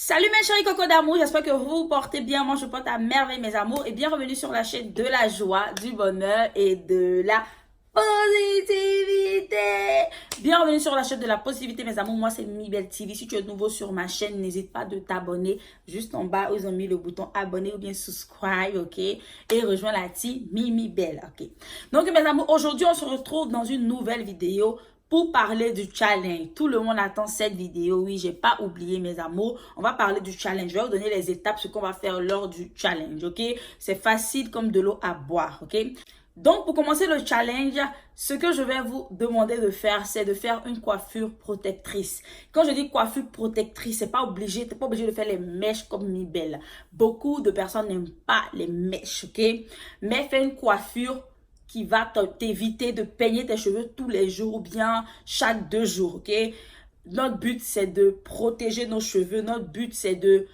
Salut mes chéris cocos d'amour, j'espère que vous vous portez bien. Moi je porte à merveille mes amours et bienvenue sur la chaîne de la joie, du bonheur et de la positivité. Bienvenue sur la chaîne de la positivité mes amours, moi c'est Mibelle TV. Si tu es nouveau sur ma chaîne, n'hésite pas de t'abonner. Juste en bas, ils ont mis le bouton abonner ou bien subscribe, ok? Et rejoins la team Mibelle, ok? Donc mes amours, aujourd'hui on se retrouve dans une nouvelle vidéo pour parler du challenge. Tout le monde attend cette vidéo. Oui, j'ai pas oublié mes amours. On va parler du challenge. Je vais vous donner les étapes, ce qu'on va faire lors du challenge, ok? C'est facile comme de l'eau à boire, ok? Donc, pour commencer le challenge, ce que je vais vous demander de faire, c'est de faire une coiffure protectrice. Quand je dis coiffure protectrice, c'est pas obligé, t'es pas obligé de faire les mèches comme Mibelle. Beaucoup de personnes n'aiment pas les mèches, ok? Mais fais une coiffure qui va t'éviter de peigner tes cheveux tous les jours ou bien chaque 2 jours, ok? Notre but, c'est de protéger nos cheveux. Notre but, c'est de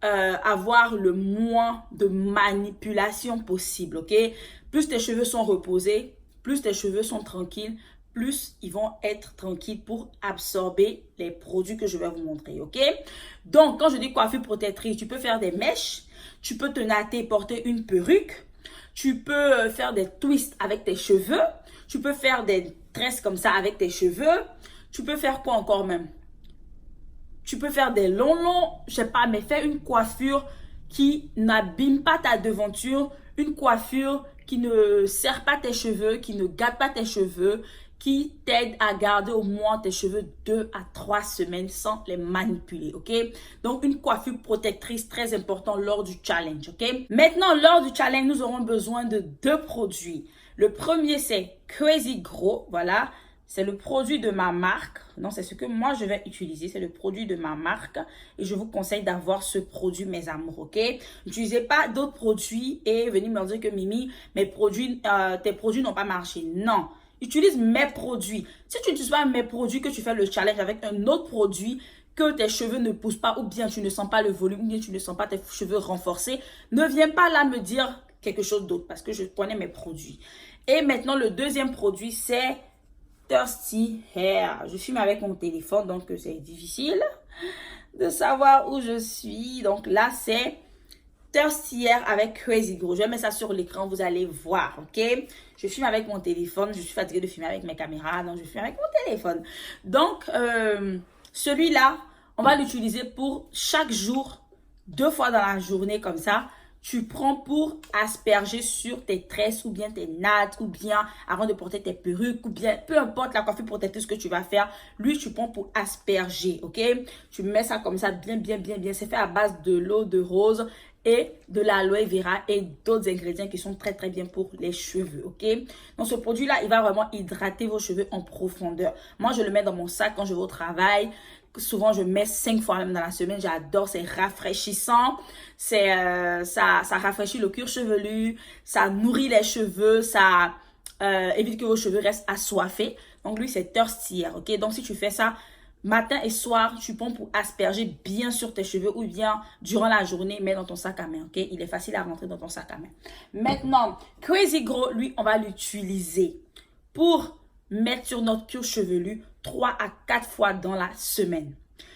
avoir le moins de manipulation possible, ok? Plus tes cheveux sont reposés, plus tes cheveux sont tranquilles, plus ils vont être tranquilles pour absorber les produits que je vais vous montrer, ok? Donc, quand je dis coiffure protectrice, tu peux faire des mèches, tu peux te natter et porter une perruque, tu peux faire des twists avec tes cheveux. Tu peux faire des tresses comme ça avec tes cheveux. Tu peux faire quoi encore même? Tu peux faire des longs, je sais pas, mais fais une coiffure qui n'abîme pas ta devanture. Une coiffure qui ne serre pas tes cheveux, qui ne gâte pas tes cheveux, qui t'aide à garder au moins tes cheveux 2 à 3 semaines sans les manipuler, ok? Donc, une coiffure protectrice très important lors du challenge, ok? Maintenant, lors du challenge, nous aurons besoin de 2 produits. Le premier, c'est Crazy Grow, voilà. C'est le produit de ma marque. Non, c'est ce que moi, je vais utiliser. C'est le produit de ma marque. Et je vous conseille d'avoir ce produit, mes amours, ok? N'utilisez pas d'autres produits et venez me dire que Mimi, tes produits n'ont pas marché. Non. Utilise mes produits. Si tu n'utilises pas mes produits, que tu fais le challenge avec un autre produit, que tes cheveux ne poussent pas, ou bien tu ne sens pas le volume, ou bien tu ne sens pas tes cheveux renforcés, ne viens pas là me dire quelque chose d'autre parce que je connais mes produits. Et maintenant, le deuxième produit, c'est Thirsty Hair. Je filme avec mon téléphone, donc c'est difficile de savoir où je suis. Donc là, c'est Thirsty Hair avec Crazy Grow. Je vais mettre ça sur l'écran, vous allez voir, ok? Je filme avec mon téléphone. Je suis fatiguée de filmer avec mes caméras, donc je filme avec mon téléphone. Donc, celui-là, on va l'utiliser pour chaque jour, 2 fois dans la journée, comme ça. Tu prends pour asperger sur tes tresses ou bien tes nattes ou bien avant de porter tes perruques ou bien peu importe la coiffure protectrice que tu vas faire. Lui, tu prends pour asperger, ok? Tu mets ça comme ça bien. C'est fait à base de l'eau de rose et de l'aloe vera et d'autres ingrédients qui sont très bien pour les cheveux, ok? Donc, ce produit-là, il va vraiment hydrater vos cheveux en profondeur. Moi, je le mets dans mon sac quand je vais au travail. Souvent, je mets 5 fois même dans la semaine. J'adore, c'est rafraîchissant. Ça rafraîchit le cuir chevelu. Ça nourrit les cheveux. Ça évite que vos cheveux restent assoiffés. Donc, lui, c'est Thirsty Hair, ok? Donc, si tu fais ça matin et soir, tu prends pour asperger bien sur tes cheveux ou bien durant la journée, mets dans ton sac à main, ok? Il est facile à rentrer dans ton sac à main. Maintenant, Crazy Grow, lui, on va l'utiliser pour mettre sur notre cuir chevelu 3 à 4 fois dans la semaine.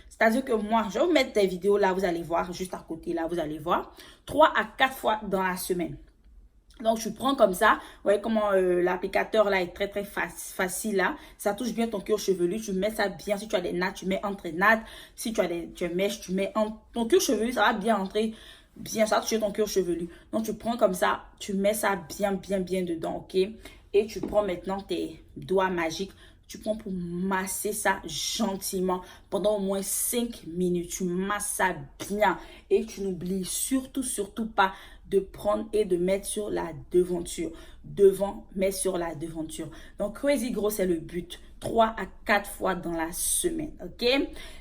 C'est-à-dire que moi, je vais vous mettre des vidéos là, vous allez voir, juste à côté là, vous allez voir. 3 à 4 fois dans la semaine. Donc, tu prends comme ça. Vous voyez comment l'applicateur là est très facile là. Ça touche bien ton cuir chevelu. Tu mets ça bien. Si tu as des nattes, tu mets entre les nattes. Si tu as des mèches, tu mets entre ton cuir chevelu. Ça va bien entrer. Bien, ça va toucher ton cuir chevelu. Donc, tu prends comme ça. Tu mets ça bien dedans, ok? Et tu prends maintenant tes doigts magiques. Tu prends pour masser ça gentiment pendant au moins 5 minutes. Tu masses ça bien. Et tu n'oublies surtout pas de prendre et de mettre sur la devanture. Devant, mais sur la devanture. Donc, Crazy Grow, c'est le but. 3 à 4 fois dans la semaine. Ok?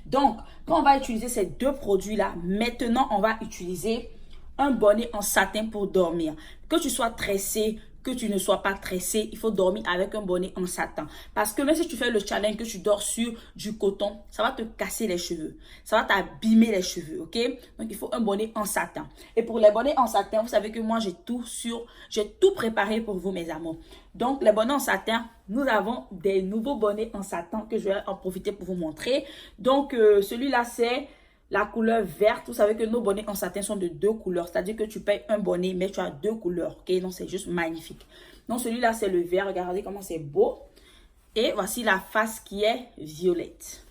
Donc, quand on va utiliser ces 2 produits-là, maintenant, on va utiliser un bonnet en satin pour dormir. Que tu sois tressé, que tu ne sois pas tressé, il faut dormir avec un bonnet en satin. Parce que même si tu fais le challenge que tu dors sur du coton, ça va te casser les cheveux. Ça va t'abîmer les cheveux, ok? Donc, il faut un bonnet en satin. Et pour les bonnets en satin, vous savez que moi, j'ai tout préparé pour vous, mes amours. Donc, les bonnets en satin, nous avons des nouveaux bonnets en satin que je vais en profiter pour vous montrer. Donc, celui-là, c'est la couleur verte. Vous savez que nos bonnets en satin sont de 2 couleurs. C'est-à-dire que tu payes un bonnet, mais tu as 2 couleurs. Ok, donc c'est juste magnifique. Donc celui-là, c'est le vert. Regardez comment c'est beau. Et voici la face qui est violette.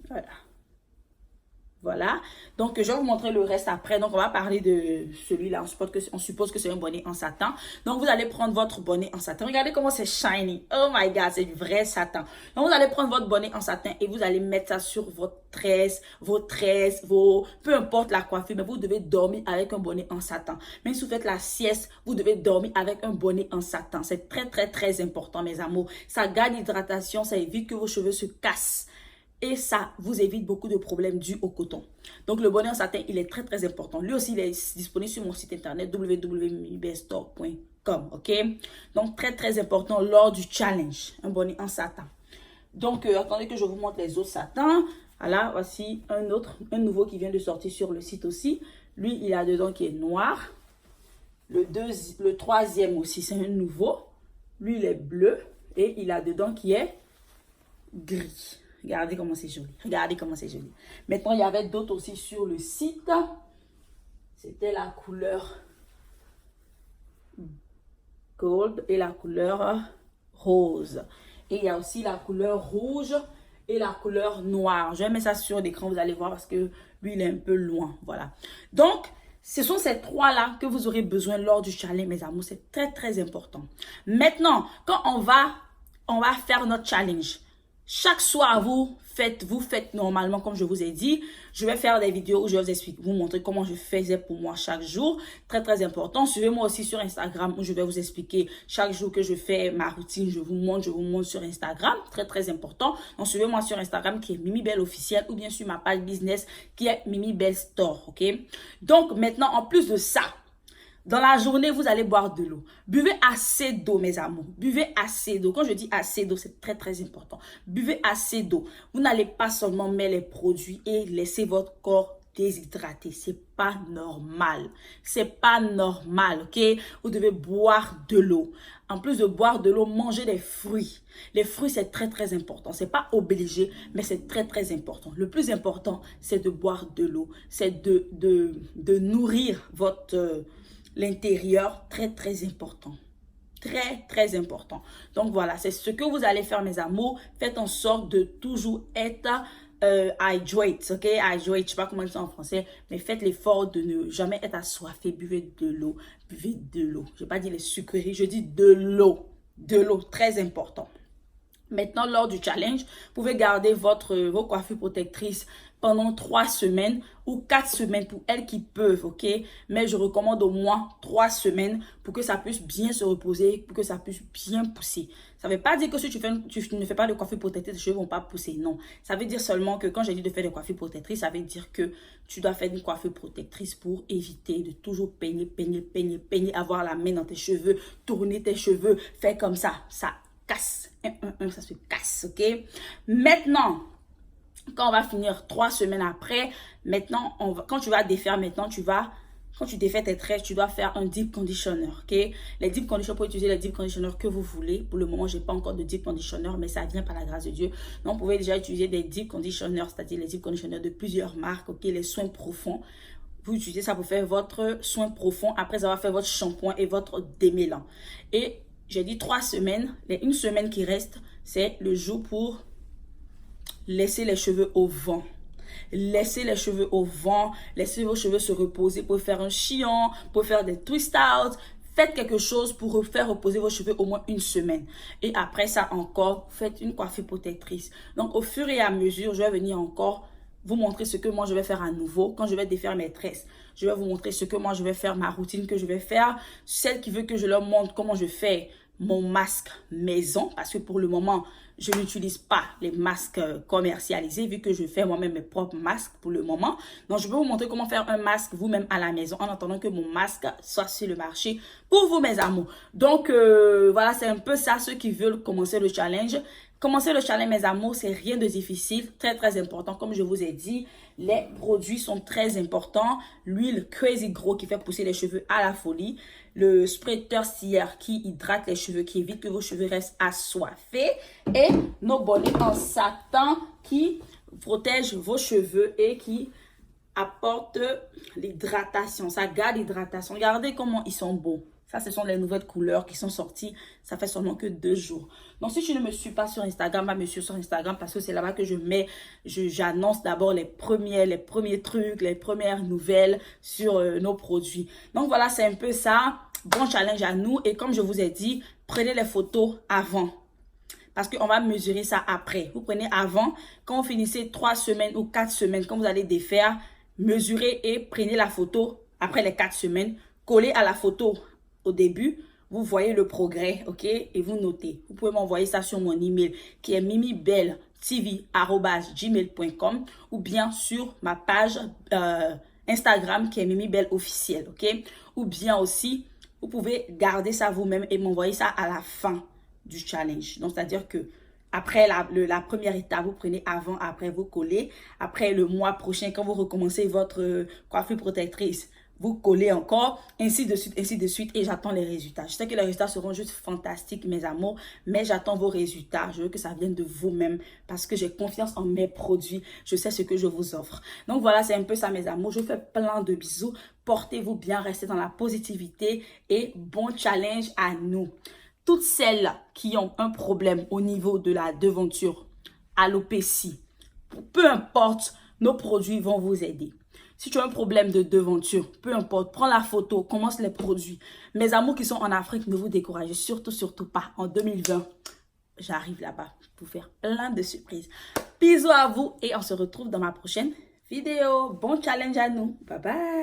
Voilà. Voilà, donc je vais vous montrer le reste après. Donc on va parler de celui-là. On suppose que c'est un bonnet en satin. Donc vous allez prendre votre bonnet en satin. Regardez comment c'est shiny. Oh my god, c'est du vrai satin. Donc vous allez prendre votre bonnet en satin et vous allez mettre ça sur votre tresse, vos tresses, peu importe la coiffure, mais vous devez dormir avec un bonnet en satin. Même si vous faites la sieste, vous devez dormir avec un bonnet en satin. C'est très très très important, mes amours. Ça garde l'hydratation, ça évite que vos cheveux se cassent. Et ça vous évite beaucoup de problèmes dus au coton. Donc le bonnet en satin, il est très très important. Lui aussi, il est disponible sur mon site internet www.mimibellstore.com. Ok? Donc très très important lors du challenge. Un bonnet en satin. Donc attendez que je vous montre les autres satins. Voilà, voici un nouveau qui vient de sortir sur le site aussi. Lui, il a dedans qui est noir. Le troisième aussi, c'est un nouveau. Lui, il est bleu. Et il a dedans qui est gris. Regardez comment c'est joli. Regardez comment c'est joli. Maintenant, il y avait d'autres aussi sur le site. C'était la couleur gold et la couleur rose. Et il y a aussi la couleur rouge et la couleur noire. Je vais mettre ça sur l'écran, vous allez voir parce que lui, il est un peu loin. Voilà. Donc, ce sont ces trois-là que vous aurez besoin lors du challenge, mes amours. C'est très, très important. Maintenant, quand on va faire notre challenge, chaque soir, vous faites normalement comme je vous ai dit. Je vais faire des vidéos où je vais vous montrer comment je faisais pour moi chaque jour. Très, très important. Suivez-moi aussi sur Instagram où je vais vous expliquer chaque jour que je fais ma routine. Je vous montre sur Instagram. Très, très important. Donc, suivez-moi sur Instagram qui est Mimi Belle Officielle ou bien sur ma page business qui est Mimi Belle Store. Ok? Donc, maintenant, en plus de ça, dans la journée, vous allez boire de l'eau. Buvez assez d'eau, mes amours. Buvez assez d'eau. Quand je dis assez d'eau, c'est très, très important. Buvez assez d'eau. Vous n'allez pas seulement mettre les produits et laisser votre corps déshydraté. C'est pas normal. C'est pas normal, ok? Vous devez boire de l'eau. En plus de boire de l'eau, mangez des fruits. Les fruits, c'est très, très important. C'est pas obligé, mais c'est très, très important. Le plus important, c'est de boire de l'eau. C'est de nourrir votre... l'intérieur, très, très important. Très, très important. Donc, voilà, c'est ce que vous allez faire, mes amours. Faites en sorte de toujours être hydrate, ok? Hydrate, je sais pas comment dire ça en français, mais faites l'effort de ne jamais être assoiffé. Buvez de l'eau. Buvez de l'eau. Je n'ai pas dit les sucreries, je dis de l'eau. De l'eau, très important. Maintenant, lors du challenge, vous pouvez garder vos coiffures protectrices pendant 3 semaines ou 4 semaines pour elles qui peuvent, ok? Mais je recommande au moins 3 semaines pour que ça puisse bien se reposer, pour que ça puisse bien pousser. Ça ne veut pas dire que si tu ne fais pas de coiffure protectrice, tes cheveux ne vont pas pousser, non. Ça veut dire seulement que quand j'ai dit de faire des coiffures protectrices, ça veut dire que tu dois faire une coiffure protectrice pour éviter de toujours peigner, avoir la main dans tes cheveux, tourner tes cheveux, faire comme ça casse. Ça se casse, ok? Maintenant, quand on va finir 3 semaines après, maintenant, quand tu vas défaire, quand tu défais tes tresses, tu dois faire un deep conditioner, ok? Les deep conditionners, vous pouvez utiliser les deep conditionners que vous voulez. Pour le moment, je n'ai pas encore de deep conditioner, mais ça vient par la grâce de Dieu. Donc, vous pouvez déjà utiliser des deep conditionners, c'est-à-dire les deep conditionners de plusieurs marques, ok? Les soins profonds. Vous utilisez ça pour faire votre soin profond après avoir fait votre shampoing et votre démêlant. Et j'ai dit 3 semaines, les 1 semaine qui reste, c'est le jour pour laisser les cheveux au vent. Laissez les cheveux au vent, laissez vos cheveux se reposer pour faire un chignon, pour faire des twist outs. Faites quelque chose pour faire reposer vos cheveux au moins 1 semaine. Et après ça encore, faites une coiffure protectrice. Donc au fur et à mesure, je vais venir encore vous montrer ce que moi je vais faire à nouveau quand je vais défaire mes tresses. Je vais vous montrer ce que moi je vais faire, ma routine que je vais faire. Celle qui veut que je leur montre comment je fais mon masque maison, parce que pour le moment, je n'utilise pas les masques commercialisés vu que je fais moi-même mes propres masques pour le moment. Donc, je vais vous montrer comment faire un masque vous-même à la maison en attendant que mon masque soit sur le marché pour vous, mes amours. Donc, voilà, c'est un peu ça, ceux qui veulent commencer le challenge. Commencer le challenge, mes amours, c'est rien de difficile, très, très important. Comme je vous ai dit, les produits sont très importants. L'huile Crazy Grow qui fait pousser les cheveux à la folie. Le spray Thirstier qui hydrate les cheveux, qui évite que vos cheveux restent assoiffés. Et nos bonnets en satin qui protège vos cheveux et qui apporte l'hydratation. Ça garde l'hydratation. Regardez comment ils sont beaux. Ça, ce sont les nouvelles couleurs qui sont sorties. Ça fait seulement que 2 jours. Donc, si tu ne me suis pas sur Instagram, va me suivre sur Instagram parce que c'est là-bas que j'annonce d'abord les premiers trucs, les premières nouvelles sur nos produits. Donc, voilà, c'est un peu ça. Bon challenge à nous. Et comme je vous ai dit, prenez les photos avant. Parce qu'on va mesurer ça après. Vous prenez avant. Quand vous finissez 3 semaines ou 4 semaines, quand vous allez défaire, mesurez et prenez la photo après les 4 semaines. Collez à la photo au début. Vous voyez le progrès, ok? Et vous notez. Vous pouvez m'envoyer ça sur mon email qui est mimibelletv@gmail.com ou bien sur ma page Instagram qui est mimibelleofficielle, ok? Ou bien aussi, vous pouvez garder ça vous-même et m'envoyer ça à la fin du challenge. Donc, c'est-à-dire que après la première étape, vous prenez avant, après vous collez. Après le mois prochain, quand vous recommencez votre coiffure protectrice, vous collez encore, ainsi de suite, et j'attends les résultats. Je sais que les résultats seront juste fantastiques, mes amours, mais j'attends vos résultats. Je veux que ça vienne de vous-même parce que j'ai confiance en mes produits. Je sais ce que je vous offre. Donc voilà, c'est un peu ça, mes amours. Je vous fais plein de bisous. Portez-vous bien, restez dans la positivité et bon challenge à nous. Toutes celles qui ont un problème au niveau de la devanture, alopécie, peu importe, nos produits vont vous aider. Si tu as un problème de devanture, peu importe, prends la photo, commence les produits. Mes amours qui sont en Afrique, ne vous découragez surtout pas. En 2020, j'arrive là-bas pour faire plein de surprises. Bisous à vous et on se retrouve dans ma prochaine vidéo. Bon challenge à nous. Bye bye.